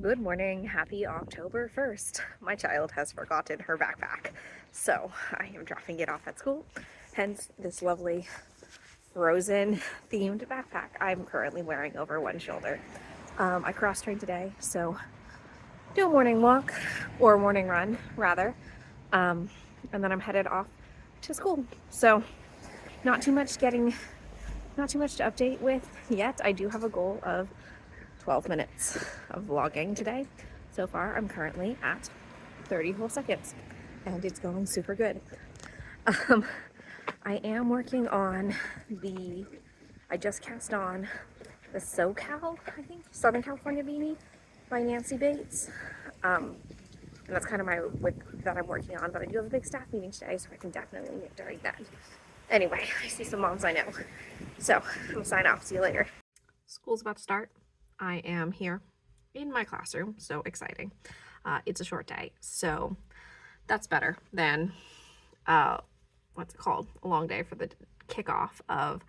Good morning, happy October 1st. My child has forgotten her backpack, so I am dropping it off at school, hence this lovely Frozen themed backpack I'm currently wearing over one shoulder. I cross-trained today, so do a morning walk, or morning run rather, and then I'm headed off to school. So not too much to update with yet. I do have a goal of 12 minutes of vlogging today. So far, I'm currently at 30 whole seconds, and it's going super good. I am working on I just cast on the SoCal, I think, Southern California beanie by Nancy Bates. And that's kind of my whip that I'm working on, but I do have a big staff meeting today, so I can definitely get during that. Anyway, I see some moms I know. So, I'm gonna sign off. See you later. School's about to start. I am here in my classroom, so exciting. It's a short day, so that's better than, what's it called? A long day for the kickoff of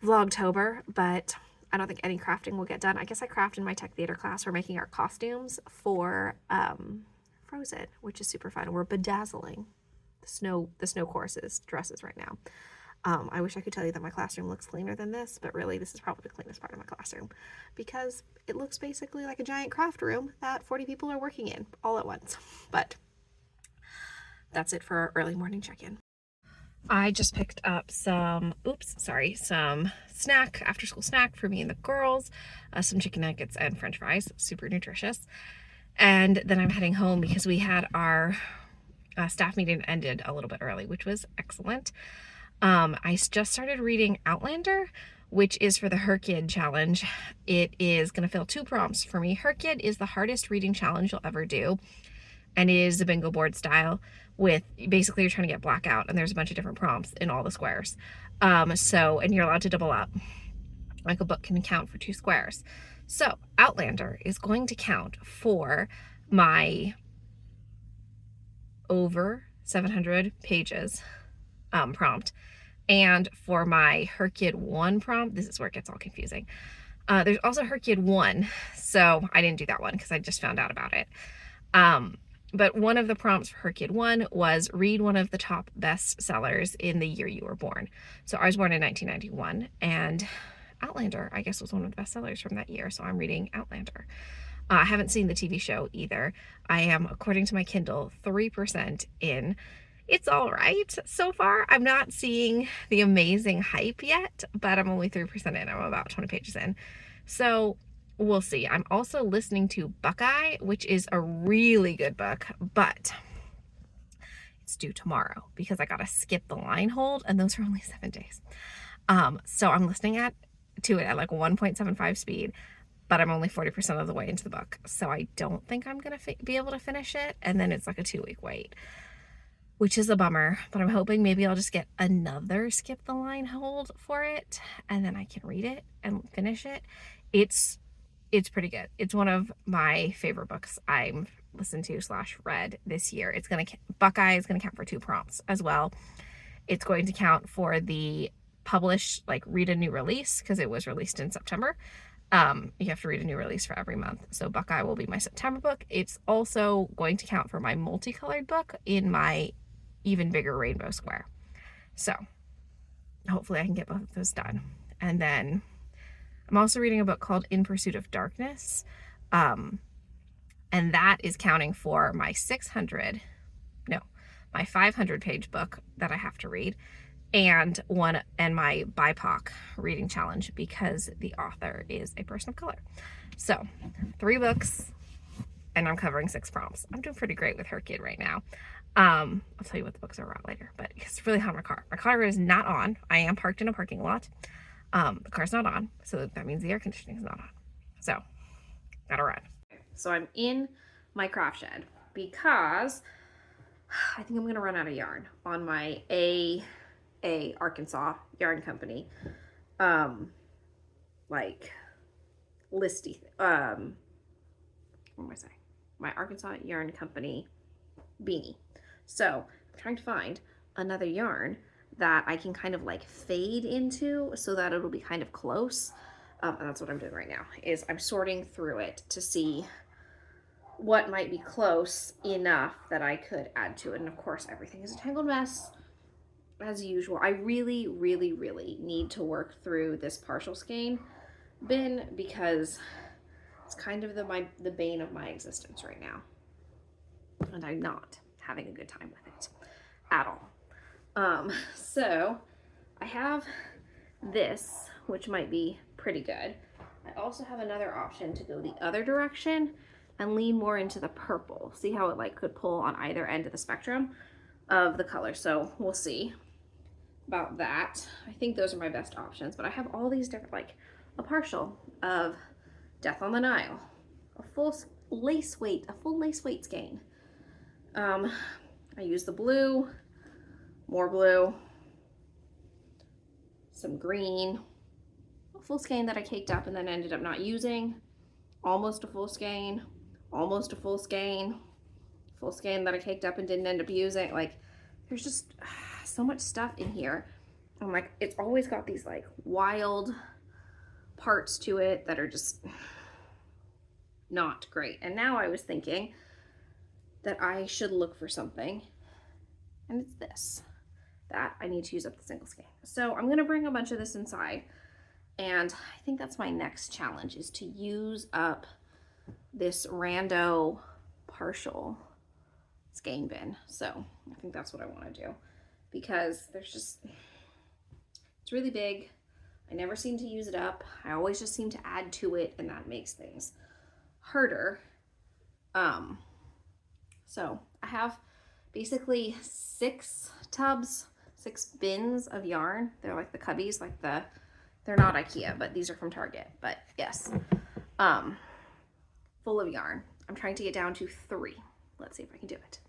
Vlogtober, but I don't think any crafting will get done. I guess I craft in my tech theater class. We're making our costumes for Frozen, which is super fun. We're bedazzling the snow courses dresses right now. I wish I could tell you that my classroom looks cleaner than this, but really this is probably the cleanest part of my classroom because it looks basically like a giant craft room that 40 people are working in all at once. But that's it for our early morning check-in. I just picked up some snack, after school snack for me and the girls, some chicken nuggets and french fries, super nutritious. And then I'm heading home because we had our staff meeting ended a little bit early, which was excellent. I just started reading Outlander, which is for the Her Kid challenge. It is going to fill 2 prompts for me. Her Kid is the hardest reading challenge you'll ever do, and it is a bingo board style with basically you're trying to get blackout, and there's a bunch of different prompts in all the squares. And you're allowed to double up. Like a book can count for 2 squares. So Outlander is going to count for my over 700 pages prompt. And for my Her Kid 1 prompt, this is where it gets all confusing. There's also Her Kid 1, so I didn't do that one because I just found out about it. But one of the prompts for Her Kid 1 was read one of the top bestsellers in the year you were born. So I was born in 1991, and Outlander, I guess, was one of the bestsellers from that year, so I'm reading Outlander. I haven't seen the TV show either. I am, according to my Kindle, 3% in. It's all right so far. I'm not seeing the amazing hype yet, but I'm only 3% in. I'm about 20 pages in. So we'll see. I'm also listening to Buckeye, which is a really good book, but it's due tomorrow because I gotta skip the line hold, and those are only 7 days. So I'm listening to it at like 1.75 speed, but I'm only 40% of the way into the book. So I don't think I'm gonna be able to finish it, and then it's like a 2-week wait, which is a bummer, but I'm hoping maybe I'll just get another skip the line hold for it, and then I can read it and finish it. It's pretty good. It's one of my favorite books I've listened to / read this year. Buckeye is gonna count for 2 prompts as well. It's going to count for the read a new release, because it was released in September. You have to read a new release for every month. So Buckeye will be my September book. It's also going to count for my multicolored book in my even bigger rainbow square. So hopefully I can get both of those done. And then I'm also reading a book called In Pursuit of Darkness. And that is counting for my 500 page book that I have to read, and my BIPOC reading challenge because the author is a person of color. So 3 books, and I'm covering 6 prompts. I'm doing pretty great with Her Kid right now. I'll tell you what the books are about later, but it's really hot in my car. My car is not on. I am parked in a parking lot. The car's not on, so that means the air conditioning is not on. So, gotta run. So I'm in my craft shed because I think I'm gonna run out of yarn on my A Arkansas yarn company, listy, what am I saying? My Arkansas yarn company beanie. So I'm trying to find another yarn that I can kind of like fade into so that it'll be kind of close. And that's what I'm doing right now, is I'm sorting through it to see what might be close enough that I could add to it. And of course, everything is a tangled mess as usual. I really, really, really need to work through this partial skein bin because it's kind of the bane of my existence right now. And I'm not having a good time with it at all. So I have this, which might be pretty good. I also have another option to go the other direction and lean more into the purple. See how it like could pull on either end of the spectrum of the color. So we'll see about that. I think those are my best options, but I have all these different, like a partial of Death on the Nile, a full lace weight skein. I use the blue, more blue, some green, a full skein that I caked up and then ended up not using, almost a full skein, almost a full skein that I caked up and didn't end up using. Like, there's just so much stuff in here. I'm like, it's always got these like wild parts to it that are just not great. And now I was thinking that I should look for something, and it's this, that I need to use up the single skein. So I'm gonna bring a bunch of this inside, and I think that's my next challenge, is to use up this rando partial skein bin. So I think that's what I want to do, because there's just, it's really big. I never seem to use it up. I always just seem to add to it, and that makes things harder. So I have basically 6 bins of yarn. They're like the cubbies, like they're not IKEA, but these are from Target, but yes, full of yarn. I'm trying to get down to 3. Let's see if I can do it.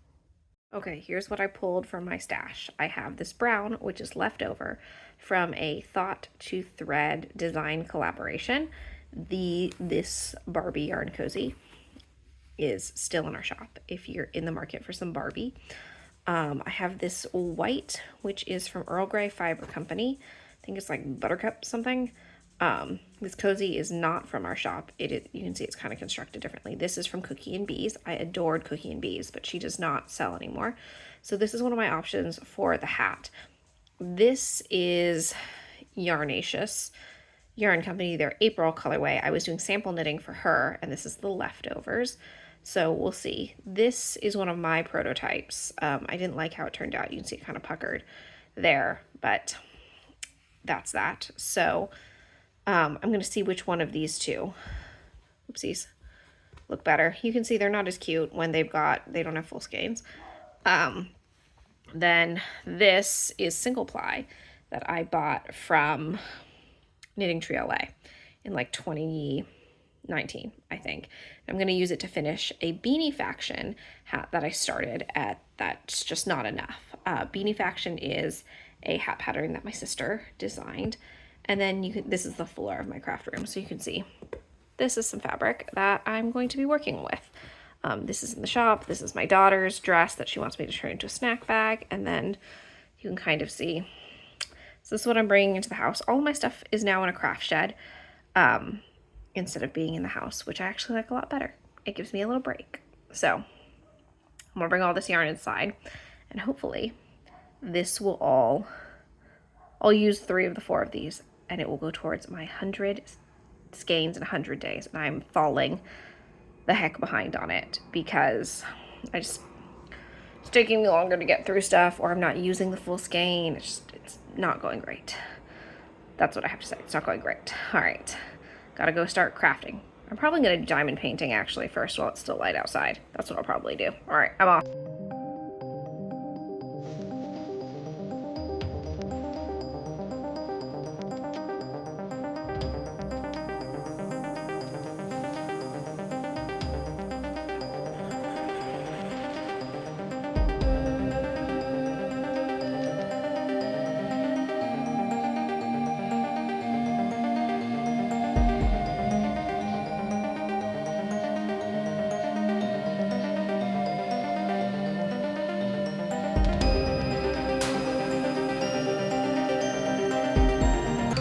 Okay, here's what I pulled from my stash. I have this brown, which is left over from a Thought to Thread design collaboration. This Barbie yarn cozy is still in our shop if you're in the market for some Barbie. I have this white, which is from Earl Grey Fiber Company. I think it's like Buttercup something. This cozy is not from our shop. You can see it's kind of constructed differently. This is from Cookie and Bees. I adored Cookie and Bees, but she does not sell anymore. So this is one of my options for the hat. This is Yarnaceous Yarn Company, their April colorway. I was doing sample knitting for her, and this is the leftovers. So we'll see. This is one of my prototypes. I didn't like how it turned out. You can see it kind of puckered there, but that's that. So I'm going to see which one of these two, oopsies, look better. You can see they're not as cute when they don't have full skeins. Then this is single ply that I bought from Knitting Tree LA in like 2019, I think. I'm going to use it to finish a Beanie Faction hat that I started at. That's just not enough. Beanie Faction is a hat pattern that my sister designed. And then this is the floor of my craft room. So you can see this is some fabric that I'm going to be working with. This is in the shop. This is my daughter's dress that she wants me to turn into a snack bag. And then you can kind of see, so this is what I'm bringing into the house. All of my stuff is now in a craft shed instead of being in the house, which I actually like a lot better. It gives me a little break. So I'm gonna bring all this yarn inside, and hopefully this will I'll use 3 of the 4 of these, and it will go towards my 100 skeins in 100 days. And I'm falling the heck behind on it because it's taking me longer to get through stuff, or I'm not using the full skein. It's not going great. That's what I have to say. It's not going great. All right, gotta go start crafting. I'm probably gonna do diamond painting actually first while it's still light outside. That's what I'll probably do. All right, I'm off.